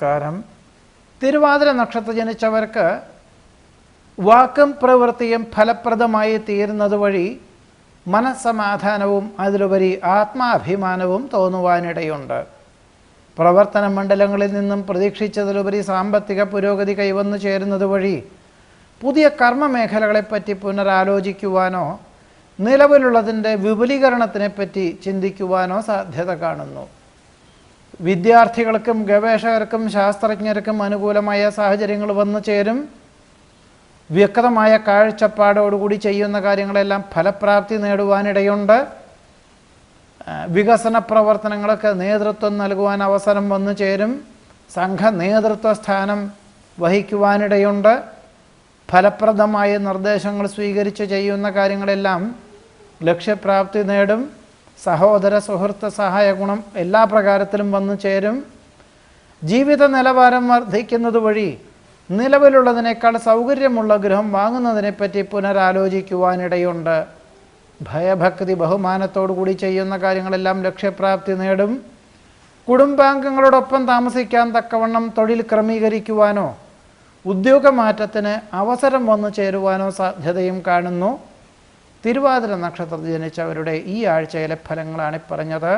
നമസ്കാരം. തിരുവാതിര നക്ഷത്രം ജനിച്ചവർക്ക് വാക്കും പ്രവൃത്തിയും ഫലപ്രദമായി തീരുന്നത് വഴി മനസ്സമാധാനവും അതിലുപരി ആത്മാഭിമാനവും തോന്നുവാനിടയുണ്ട്. പ്രവർത്തന മണ്ഡലങ്ങളിൽ നിന്നും പ്രതീക്ഷിച്ചതിലുപരി സാമ്പത്തിക പുരോഗതി കൈവന്നു ചേരുന്നത് വഴി പുതിയ കർമ്മമേഖലകളെപ്പറ്റി പുനരാലോചിക്കുവാനോ നിലവിലുള്ളതിൻ്റെ വിപുലീകരണത്തിനെപ്പറ്റി ചിന്തിക്കുവാനോ സാധ്യത കാണുന്നു. വിദ്യാർത്ഥികൾക്കും ഗവേഷകർക്കും ശാസ്ത്രജ്ഞർക്കും അനുകൂലമായ സാഹചര്യങ്ങൾ വന്നു ചേരും. വ്യക്തമായ കാഴ്ചപ്പാടോടുകൂടി ചെയ്യുന്ന കാര്യങ്ങളെല്ലാം ഫലപ്രാപ്തി നേടുവാനിടയുണ്ട്. വികസന പ്രവർത്തനങ്ങൾക്ക് നേതൃത്വം നൽകുവാൻ അവസരം വന്നു ചേരും. സംഘ നേതൃത്വ സ്ഥാനം വഹിക്കുവാനിടയുണ്ട്. ഫലപ്രദമായ നിർദ്ദേശങ്ങൾ സ്വീകരിച്ച് ചെയ്യുന്ന കാര്യങ്ങളെല്ലാം ലക്ഷ്യപ്രാപ്തി നേടും. സഹോദര സുഹൃത്ത് സഹായ ഗുണം എല്ലാ പ്രകാരത്തിലും വന്നു ചേരും. ജീവിത നിലവാരം വർദ്ധിക്കുന്നത് വഴി നിലവിലുള്ളതിനേക്കാൾ സൗകര്യമുള്ള ഗൃഹം വാങ്ങുന്നതിനെപ്പറ്റി പുനരാലോചിക്കുവാനിടയുണ്ട്. ഭയഭക്തി ബഹുമാനത്തോടു കൂടി ചെയ്യുന്ന കാര്യങ്ങളെല്ലാം ലക്ഷ്യപ്രാപ്തി നേടും. കുടുംബാംഗങ്ങളോടൊപ്പം താമസിക്കാൻ തക്കവണ്ണം തൊഴിൽ ക്രമീകരിക്കുവാനോ ഉദ്യോഗമാറ്റത്തിന് അവസരം വന്നു ചേരുവാനോ സാധ്യതയും കാണുന്നു. തിരുവാതിര നക്ഷത്രത്തിൽ ജനിച്ചവരുടെ ഈ ആഴ്ചയിലെ ഫലങ്ങളാണ് പറഞ്ഞത്.